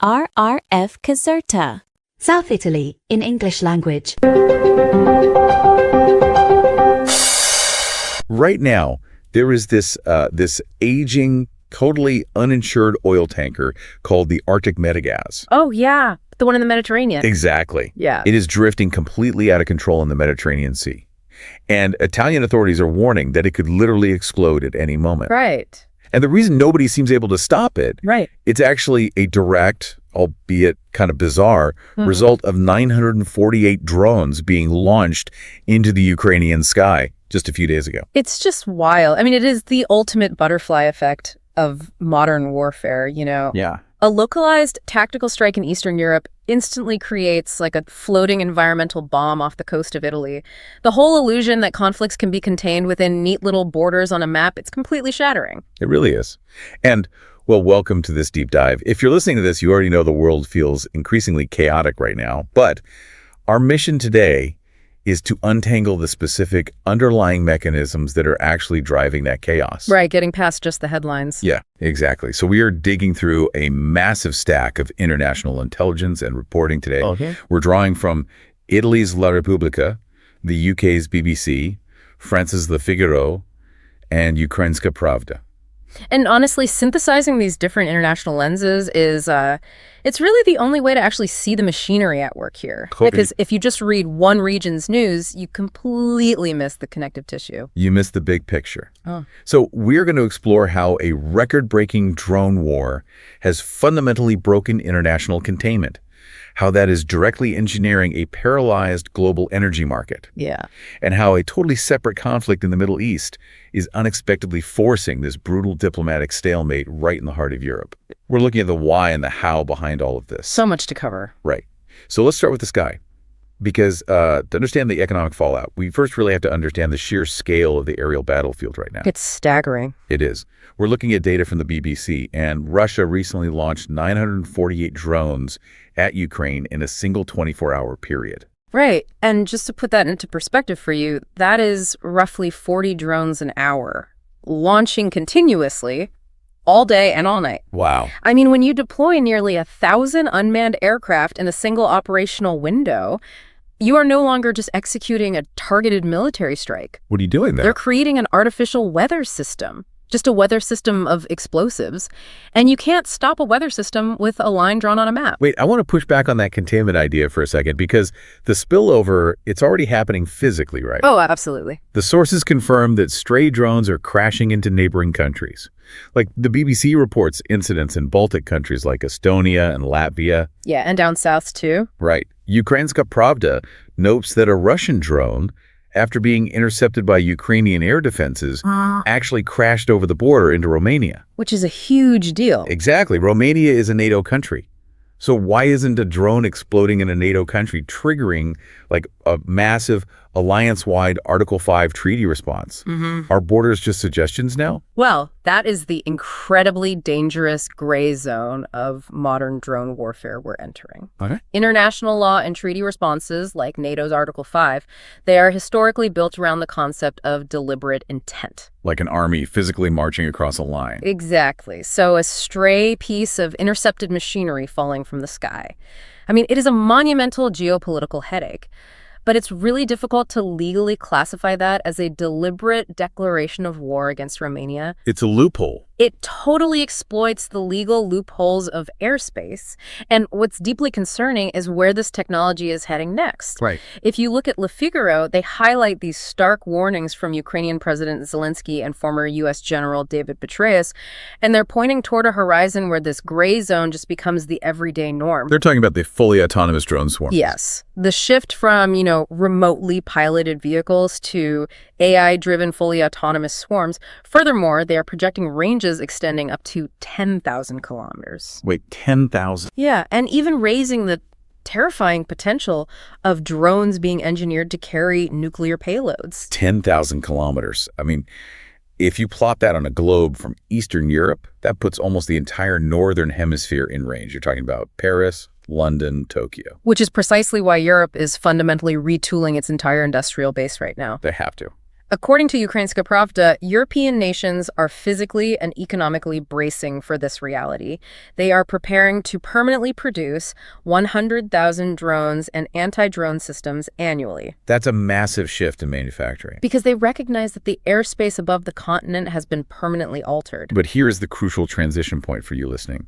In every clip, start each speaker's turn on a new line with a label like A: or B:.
A: RRF Caserta.
B: South Italy in English language.
C: Right now, there is this aging, totally uninsured oil tanker called the Arctic Metagas.
D: Oh, yeah. The one in the Mediterranean.
C: Exactly.
D: Yeah.
C: It is drifting completely out of control in the Mediterranean Sea. And Italian authorities are warning that it could literally explode at any moment.
D: Right.
C: And the reason nobody seems able to stop it,
D: Right.
C: it's actually a direct, albeit kind of bizarre, result of 948 drones being launched into the Ukrainian sky just a few days ago.
D: It's just wild. I mean, it is the ultimate butterfly effect of modern warfare, you know?
C: Yeah.
D: A localized tactical strike in Eastern Europe instantly creates like a floating environmental bomb off the coast of Italy. The whole illusion that conflicts can be contained within neat little borders on a map, it's completely shattering.
C: It really is. And, well, welcome to this deep dive. If you're listening to this, you already know the world feels increasingly chaotic right now. But our mission today is to untangle the specific underlying mechanisms that are actually driving that chaos.
D: Right, getting past just the headlines.
C: Yeah, exactly. So we are digging through a massive stack of international intelligence and reporting today.
E: Okay.
C: We're drawing from Italy's La Repubblica, the UK's BBC, France's Le Figaro, and Ukrainska Pravda.
D: And honestly, synthesizing these different international lenses is, it's really the only way to actually see the machinery at work here.
C: Totally.
D: Because if you just read one region's news, you completely miss the connective tissue.
C: You missed the big picture.
D: Oh.
C: So we're going to explore how a record-breaking drone war has fundamentally broken international containment, how that is directly engineering a paralyzed global energy market,
D: Yeah.
C: and how a totally separate conflict in the Middle East is unexpectedly forcing this brutal diplomatic stalemate right in the heart of Europe. We're looking at the why and the how behind all of this.
D: So much to cover.
C: Right. So let's start with the sky. Because to understand the economic fallout, we first really have to understand the sheer scale of the aerial battlefield right now.
D: It's staggering.
C: It is. We're looking at data from the BBC, and Russia recently launched 948 drones at Ukraine in a single 24-hour period.
D: Right. And just to put that into perspective for you, that is roughly 40 drones an hour, launching continuously all day and all night.
C: Wow.
D: I mean, when you deploy nearly 1,000 unmanned aircraft in a single operational window, you are no longer just executing a targeted military strike.
C: What are you doing there?
D: They're creating an artificial weather system, just a weather system of explosives. And you can't stop a weather system with a line drawn on a map.
C: Wait, I want to push back on that containment idea for a second, because the spillover, it's already happening physically, right?
D: Oh, absolutely.
C: The sources confirm that stray drones are crashing into neighboring countries. Like the BBC reports incidents in Baltic countries like Estonia and Latvia.
D: Yeah, and down south too.
C: Right. Ukrainska Pravda notes that a Russian drone, after being intercepted by Ukrainian air defenses, actually crashed over the border into Romania.
D: Which is a huge deal.
C: Exactly. Romania is a NATO country. So why isn't a drone exploding in a NATO country triggering like a massive alliance-wide Article 5 treaty response? Are borders just suggestions now?
D: Well, that is the incredibly dangerous gray zone of modern drone warfare we're entering.
C: Okay.
D: International law and treaty responses, like NATO's Article 5, they are historically built around the concept of deliberate intent.
C: Like an army physically marching across a line.
D: Exactly. So a stray piece of intercepted machinery falling from the sky. I mean, it is a monumental geopolitical headache. But it's really difficult to legally classify that as a deliberate declaration of war against Romania.
C: It's a loophole.
D: It totally exploits the legal loopholes of airspace. And what's deeply concerning is where this technology is heading next.
C: Right.
D: If you look at Le Figaro, they highlight these stark warnings from Ukrainian President Zelensky and former U.S. General David Petraeus, and they're pointing toward a horizon where this gray zone just becomes the everyday norm.
C: They're talking about the fully autonomous drone swarms.
D: Yes. The shift from, remotely piloted vehicles to AI-driven fully autonomous swarms. Furthermore, they are projecting ranges extending up to 10,000 kilometers.
C: Wait, 10,000?
D: Yeah, and even raising the terrifying potential of drones being engineered to carry nuclear payloads.
C: 10,000 kilometers. I mean, if you plot that on a globe from Eastern Europe, that puts almost the entire northern hemisphere in range. You're talking about Paris, London, Tokyo.
D: Which is precisely why Europe is fundamentally retooling its entire industrial base right now.
C: They have to.
D: According to Ukrainska Pravda, European nations are physically and economically bracing for this reality. They are preparing to permanently produce 100,000 drones and anti-drone systems annually.
C: That's a massive shift in manufacturing.
D: Because they recognize that the airspace above the continent has been permanently altered.
C: But here is the crucial transition point for you listening.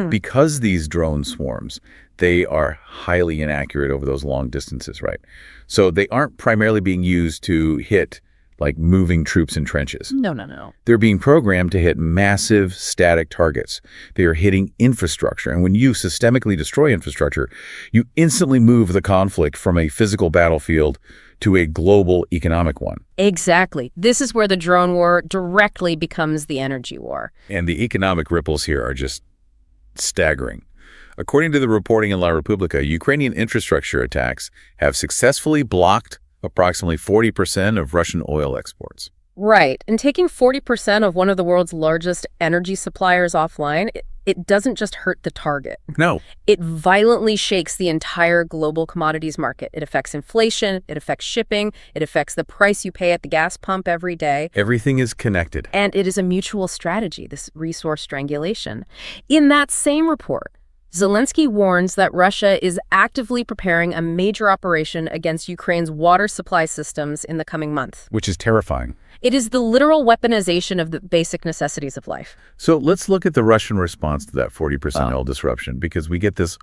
C: Because these drone swarms, they are highly inaccurate over those long distances, right? So they aren't primarily being used to hit like moving troops in trenches.
D: No.
C: They're being programmed to hit massive static targets. They are hitting infrastructure. And when you systemically destroy infrastructure, you instantly move the conflict from a physical battlefield to a global economic one.
D: Exactly. This is where the drone war directly becomes the energy war.
C: And the economic ripples here are just staggering. According to the reporting in La Repubblica, Ukrainian infrastructure attacks have successfully blocked approximately 40% of Russian oil exports.
D: Right. And taking 40% of one of the world's largest energy suppliers offline, it doesn't just hurt the target.
C: No.
D: It violently shakes the entire global commodities market. It affects inflation, it affects shipping, it affects the price you pay at the gas pump every day.
C: Everything is connected.
D: And it is a mutual strategy, this resource strangulation. In that same report, Zelensky warns that Russia is actively preparing a major operation against Ukraine's water supply systems in the coming month.
C: Which is terrifying.
D: It is the literal weaponization of the basic necessities of life.
C: So let's look at the Russian response to that 40% oil disruption, because we get this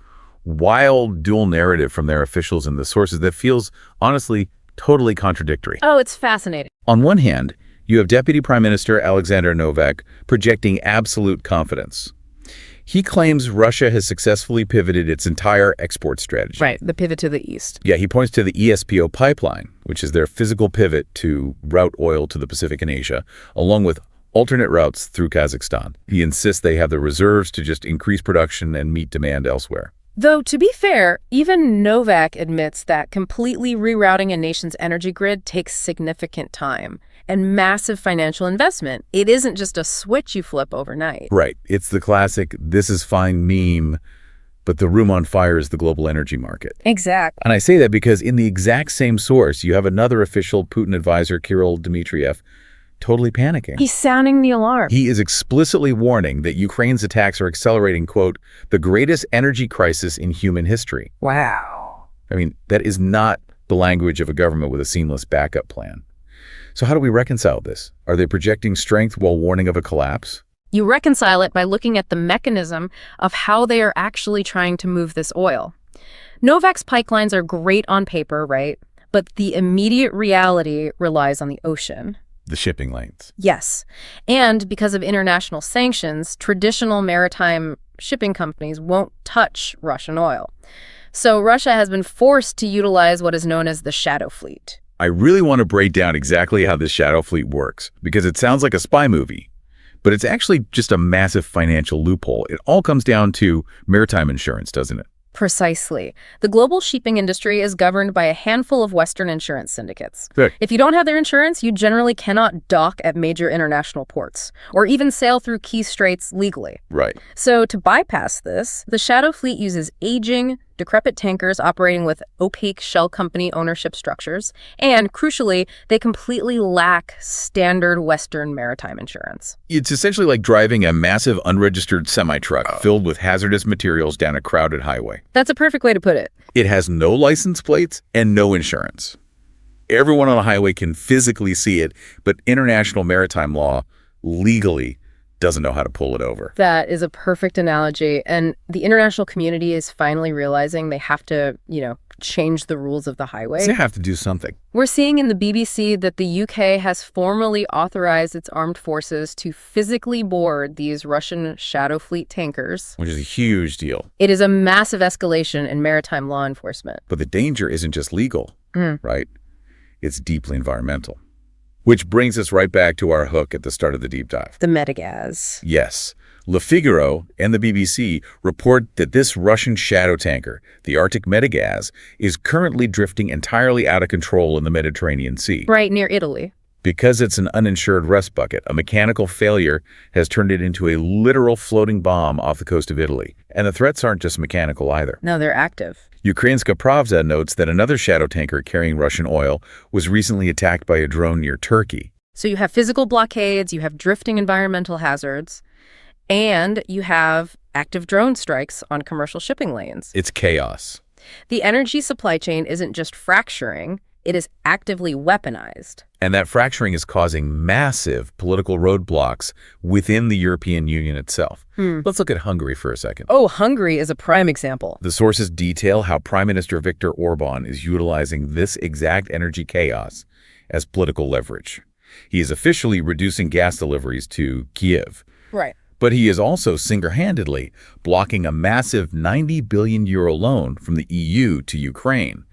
C: wild dual narrative from their officials and the sources that feels, honestly, totally contradictory.
D: Oh, it's fascinating.
C: On one hand, you have Deputy Prime Minister Alexander Novak projecting absolute confidence. He claims Russia has successfully pivoted its entire export strategy.
D: Right, the pivot to the east.
C: Yeah, he points to the ESPO pipeline, which is their physical pivot to route oil to the Pacific and Asia, along with alternate routes through Kazakhstan. He insists they have the reserves to just increase production and meet demand elsewhere.
D: Though, to be fair, even Novak admits that completely rerouting a nation's energy grid takes significant time and massive financial investment. It isn't just a switch you flip overnight.
C: Right. It's the classic, this is fine meme, but the room on fire is the global energy market.
D: Exactly.
C: And I say that because in the exact same source, you have another official Putin advisor, Kirill Dmitriev, totally panicking.
D: He's sounding the alarm.
C: He is explicitly warning that Ukraine's attacks are accelerating, quote, the greatest energy crisis in human history.
D: Wow.
C: I mean, that is not the language of a government with a seamless backup plan. So how do we reconcile this? Are they projecting strength while warning of a collapse?
D: You reconcile it by looking at the mechanism of how they are actually trying to move this oil. Novak's pipelines are great on paper, right? But the immediate reality relies on the ocean.
C: The shipping lanes.
D: Yes. And because of international sanctions, traditional maritime shipping companies won't touch Russian oil. So Russia has been forced to utilize what is known as the shadow fleet.
C: I really want to break down exactly how this shadow fleet works, because it sounds like a spy movie, but it's actually just a massive financial loophole. It all comes down to maritime insurance, doesn't it?
D: Precisely. The global shipping industry is governed by a handful of Western insurance syndicates.
C: Good.
D: If you don't have their insurance, you generally cannot dock at major international ports or even sail through key straits legally.
C: Right.
D: So to bypass this, the shadow fleet uses aging, decrepit tankers operating with opaque shell company ownership structures, and crucially, they completely lack standard Western maritime insurance.
C: It's essentially like driving a massive unregistered semi-truck filled with hazardous materials down a crowded highway.
D: That's a perfect way to put it.
C: It has no license plates and no insurance. Everyone on the highway can physically see it, but international maritime law legally doesn't know how to pull it over.
D: That is a perfect analogy. And the international community is finally realizing they have to, change the rules of the highway.
C: They have to do something.
D: We're seeing in the BBC that the UK has formally authorized its armed forces to physically board these Russian shadow fleet tankers.
C: Which is a huge deal.
D: It is a massive escalation in maritime law enforcement.
C: But the danger isn't just legal, right? It's deeply environmental. Which brings us right back to our hook at the start of the deep dive.
D: The metagas.
C: Yes. Le Figaro and the BBC report that this Russian shadow tanker, the Arctic Metagas, is currently drifting entirely out of control in the Mediterranean Sea.
D: Right near Italy.
C: Because it's an uninsured rust bucket, a mechanical failure has turned it into a literal floating bomb off the coast of Italy. And the threats aren't just mechanical either.
D: No, they're active.
C: Ukrainska Pravda notes that another shadow tanker carrying Russian oil was recently attacked by a drone near Turkey.
D: So you have physical blockades, you have drifting environmental hazards, and you have active drone strikes on commercial shipping lanes.
C: It's chaos.
D: The energy supply chain isn't just fracturing, it is actively weaponized.
C: And that fracturing is causing massive political roadblocks within the European Union itself. Let's look at Hungary for a second.
D: Oh, Hungary is a prime example.
C: The sources detail how Prime Minister Viktor Orban is utilizing this exact energy chaos as political leverage. He is officially reducing gas deliveries to Kyiv.
D: Right.
C: But he is also single-handedly blocking a massive 90 billion euro loan from the EU to Ukraine.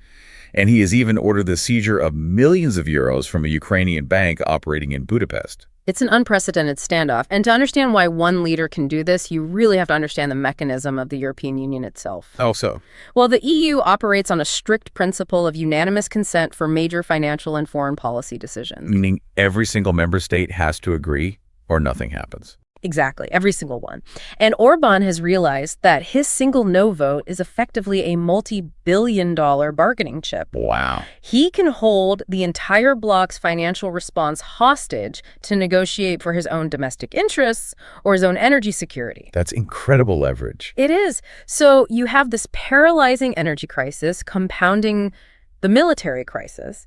C: And he has even ordered the seizure of millions of euros from a Ukrainian bank operating in Budapest.
D: It's an unprecedented standoff. And to understand why one leader can do this, you really have to understand the mechanism of the European Union itself.
C: How so?
D: Well, the EU operates on a strict principle of unanimous consent for major financial and foreign policy decisions.
C: Meaning every single member state has to agree or nothing happens.
D: Exactly, every single one. And Orban has realized that his single no vote is effectively a multi-billion-dollar bargaining chip.
C: Wow.
D: He can hold the entire bloc's financial response hostage to negotiate for his own domestic interests or his own energy security.
C: That's incredible leverage.
D: It is. So you have this paralyzing energy crisis compounding the military crisis.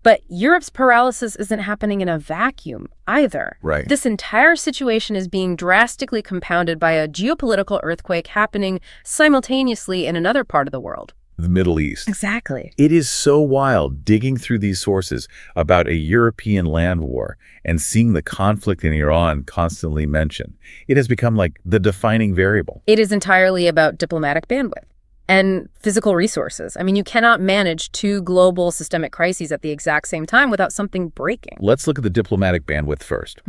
D: But Europe's paralysis isn't happening in a vacuum either.
C: Right.
D: This entire situation is being drastically compounded by a geopolitical earthquake happening simultaneously in another part of the world.
C: The Middle East.
D: Exactly.
C: It is so wild digging through these sources about a European land war and seeing the conflict in Iran constantly mentioned. It has become like the defining variable.
D: It is entirely about diplomatic bandwidth and physical resources. I mean, you cannot manage two global systemic crises at the exact same time without something breaking.
C: Let's look at the diplomatic bandwidth first.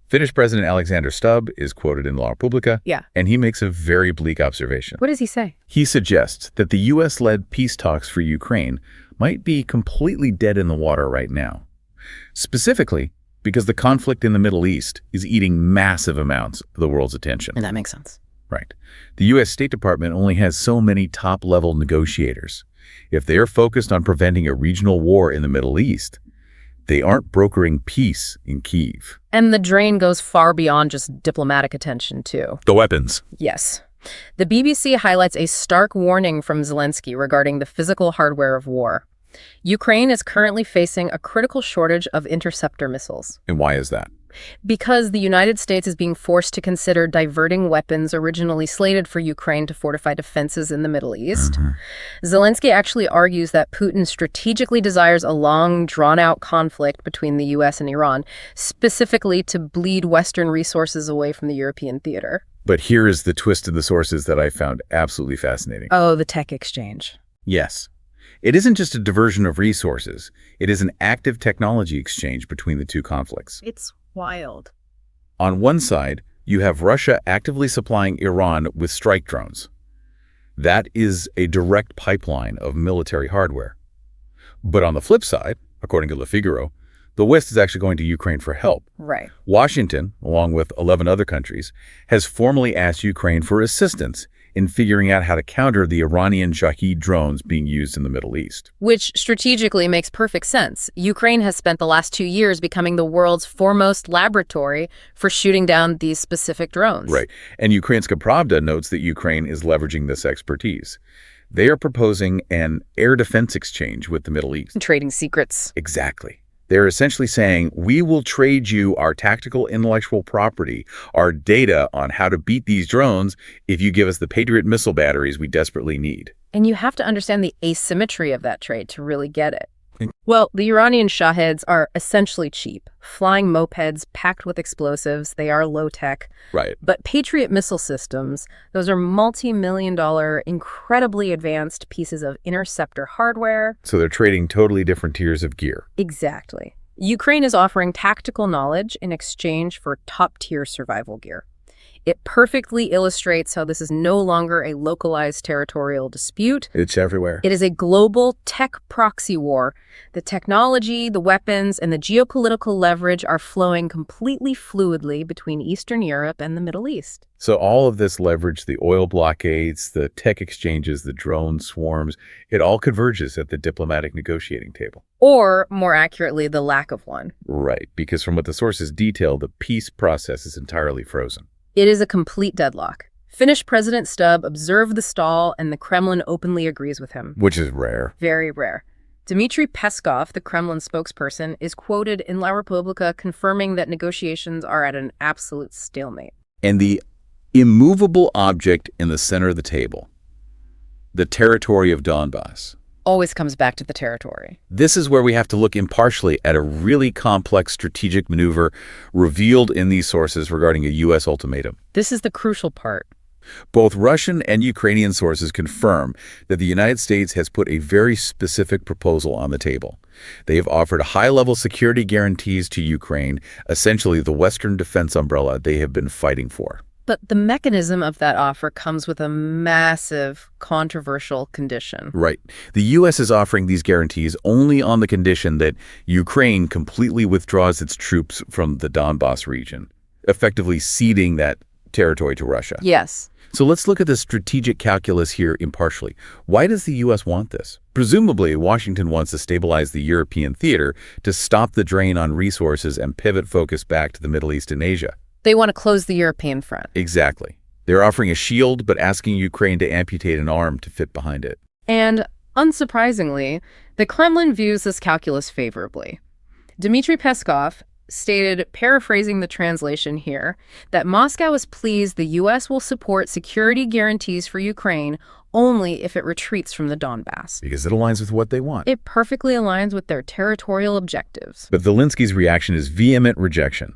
C: Finnish President Alexander Stubb is quoted in La Repubblica, and he makes a very bleak observation.
D: What does he say?
C: He suggests that the U.S.-led peace talks for Ukraine might be completely dead in the water right now. Specifically, because the conflict in the Middle East is eating massive amounts of the world's attention.
D: And that makes sense.
C: Right. The U.S. State Department only has so many top-level negotiators. If they are focused on preventing a regional war in the Middle East, they aren't brokering peace in Kyiv.
D: And the drain goes far beyond just diplomatic attention, too.
C: The weapons.
D: Yes. The BBC highlights a stark warning from Zelensky regarding the physical hardware of war. Ukraine is currently facing a critical shortage of interceptor missiles.
C: And why is that?
D: Because the United States is being forced to consider diverting weapons originally slated for Ukraine to fortify defenses in the Middle East. Zelensky actually argues that Putin strategically desires a long, drawn-out conflict between the U.S. and Iran, specifically to bleed Western resources away from the European theater.
C: But here is the twist in the sources that I found absolutely fascinating.
D: Oh, the tech exchange.
C: Yes. It isn't just a diversion of resources. It is an active technology exchange between the two conflicts.
D: It's wild.
C: On one side, you have Russia actively supplying Iran with strike drones. That is a direct pipeline of military hardware. But on the flip side, according to Le Figaro, the West is actually going to Ukraine for help.
D: Right.
C: Washington, along with 11 other countries, has formally asked Ukraine for assistance in figuring out how to counter the Iranian Shahed drones being used in the Middle East.
D: Which strategically makes perfect sense. Ukraine has spent the last 2 years becoming the world's foremost laboratory for shooting down these specific drones.
C: Right. And Ukrainska Pravda notes that Ukraine is leveraging this expertise. They are proposing an air defense exchange with the Middle East.
D: Trading secrets.
C: Exactly. They're essentially saying, we will trade you our tactical intellectual property, our data on how to beat these drones if you give us the Patriot missile batteries we desperately need.
D: And you have to understand the asymmetry of that trade to really get it. Well, the Iranian Shaheds are essentially cheap, flying mopeds packed with explosives. They are low-tech.
C: Right.
D: But Patriot missile systems, those are multi-million-dollar, incredibly advanced pieces of interceptor hardware.
C: So they're trading totally different tiers of gear.
D: Exactly. Ukraine is offering tactical knowledge in exchange for top-tier survival gear. It perfectly illustrates how this is no longer a localized territorial dispute.
C: It's everywhere.
D: It is a global tech proxy war. The technology, the weapons, and the geopolitical leverage are flowing completely fluidly between Eastern Europe and the Middle East.
C: So all of this leverage, the oil blockades, the tech exchanges, the drone swarms, it all converges at the diplomatic negotiating table.
D: Or, more accurately, the lack of one.
C: Right, because from what the sources detail, the peace process is entirely frozen.
D: It is a complete deadlock. Finnish President Stubb observed the stall, and the Kremlin openly agrees with him.
C: Which is rare.
D: Very rare. Dmitry Peskov, the Kremlin spokesperson, is quoted in La Repubblica confirming that negotiations are at an absolute stalemate.
C: And the immovable object in the center of the table, the territory of Donbass.
D: Always comes back to the territory.
C: This is where we have to look impartially at a really complex strategic maneuver revealed in these sources regarding a U.S. ultimatum.
D: This is the crucial part.
C: Both Russian and Ukrainian sources confirm that the United States has put a very specific proposal on the table. They have offered high-level security guarantees to Ukraine, essentially the Western defense umbrella they have been fighting for.
D: But the mechanism of that offer comes with a massive, controversial condition.
C: Right. The U.S. is offering these guarantees only on the condition that Ukraine completely withdraws its troops from the Donbass region, effectively ceding that territory to Russia.
D: Yes.
C: So let's look at the strategic calculus here impartially. Why does the U.S. want this? Presumably, Washington wants to stabilize the European theater to stop the drain on resources and pivot focus back to the Middle East and Asia.
D: They want to close the European front.
C: Exactly. They're offering a shield, but asking Ukraine to amputate an arm to fit behind it.
D: And, unsurprisingly, the Kremlin views this calculus favorably. Dmitry Peskov stated, paraphrasing the translation here, that Moscow is pleased the U.S. will support security guarantees for Ukraine only if it retreats from the Donbass.
C: Because it aligns with what they want.
D: It perfectly aligns with their territorial objectives.
C: But Zelensky's reaction is vehement rejection.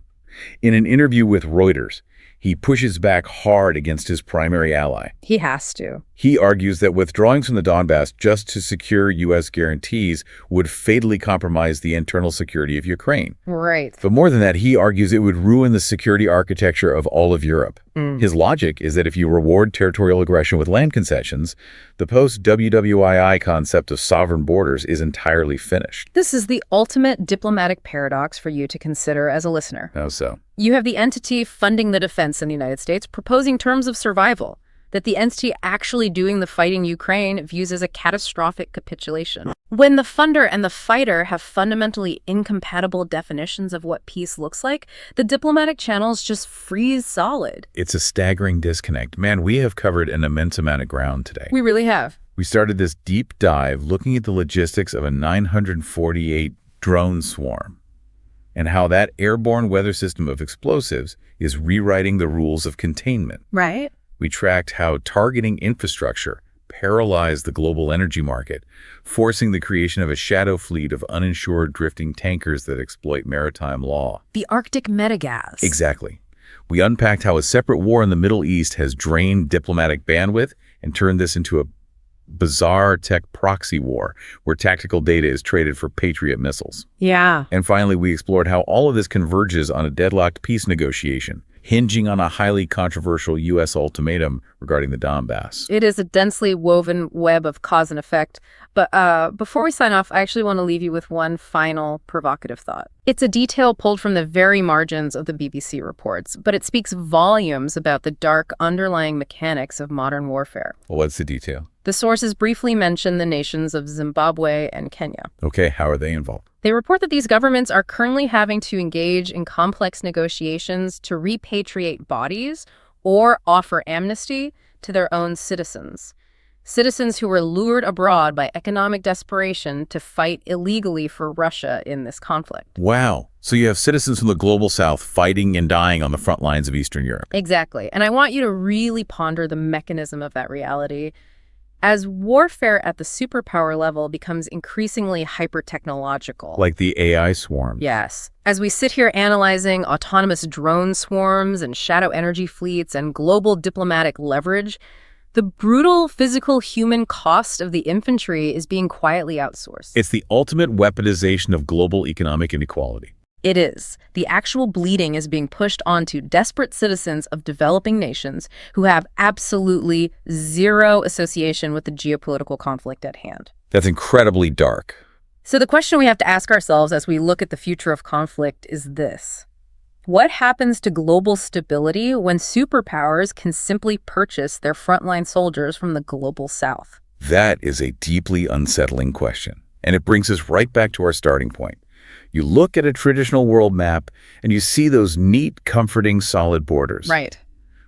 C: In an interview with Reuters, he pushes back hard against his primary ally.
D: He has to.
C: He argues that withdrawing from the Donbass just to secure U.S. guarantees would fatally compromise the internal security of Ukraine.
D: Right.
C: But more than that, he argues it would ruin the security architecture of all of Europe. His logic is that if you reward territorial aggression with land concessions, the post-WWII concept of sovereign borders is entirely finished.
D: This is the ultimate diplomatic paradox for you to consider as a listener.
C: How so?
D: You have the entity funding the defense in the United States proposing terms of survival that the entity actually doing the fighting in Ukraine views as a catastrophic capitulation. When the funder and the fighter have fundamentally incompatible definitions of what peace looks like, the diplomatic channels just freeze solid.
C: It's a staggering disconnect. Man, we have covered an immense amount of ground today.
D: We really have.
C: We started this deep dive looking at the logistics of a 948 drone swarm and how that airborne weather system of explosives is rewriting the rules of containment.
D: Right.
C: We tracked how targeting infrastructure paralyzed the global energy market, forcing the creation of a shadow fleet of uninsured drifting tankers that exploit maritime law.
D: The Arctic metagas.
C: Exactly. We unpacked how a separate war in the Middle East has drained diplomatic bandwidth and turned this into a bizarre tech proxy war where tactical data is traded for Patriot missiles.
D: Yeah.
C: And finally, we explored how all of this converges on a deadlocked peace negotiation, hinging on a highly controversial U.S. ultimatum regarding the Donbass.
D: It is a densely woven web of cause and effect. But before we sign off, I actually want to leave you with one final provocative thought. It's a detail pulled from the very margins of the BBC reports, but it speaks volumes about the dark underlying mechanics of modern warfare.
C: Well, what's the detail?
D: The sources briefly mention the nations of Zimbabwe and Kenya.
C: Okay, how are they involved?
D: They report that these governments are currently having to engage in complex negotiations to repatriate bodies or offer amnesty to their own citizens. Citizens who were lured abroad by economic desperation to fight illegally for Russia in this conflict.
C: Wow. So you have citizens from the global south fighting and dying on the front lines of Eastern Europe.
D: Exactly. And I want you to really ponder the mechanism of that reality. As warfare at the superpower level becomes increasingly hyper-technological.
C: Like the AI swarms.
D: Yes. As we sit here analyzing autonomous drone swarms and shadow energy fleets and global diplomatic leverage, the brutal physical human cost of the infantry is being quietly outsourced.
C: It's the ultimate weaponization of global economic inequality.
D: It is. The actual bleeding is being pushed onto desperate citizens of developing nations who have absolutely zero association with the geopolitical conflict at hand.
C: That's incredibly dark.
D: So the question we have to ask ourselves as we look at the future of conflict is this. What happens to global stability when superpowers can simply purchase their frontline soldiers from the global south?
C: That is a deeply unsettling question. And it brings us right back to our starting point. You look at a traditional world map and you see those neat, comforting, solid borders.
D: Right.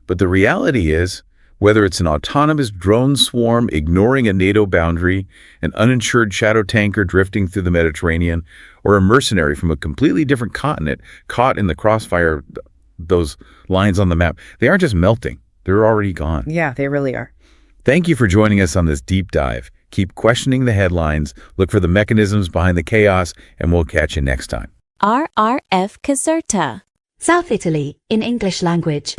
C: But the reality is, whether it's an autonomous drone swarm ignoring a NATO boundary, an uninsured shadow tanker drifting through the Mediterranean, or a mercenary from a completely different continent caught in the crossfire, those lines on the map, they aren't just melting. They're already gone.
D: Yeah, they really are.
C: Thank you for joining us on this deep dive. Keep questioning the headlines, look for the mechanisms behind the chaos, and we'll catch you next time.
B: RRF Caserta. South Italy in English language.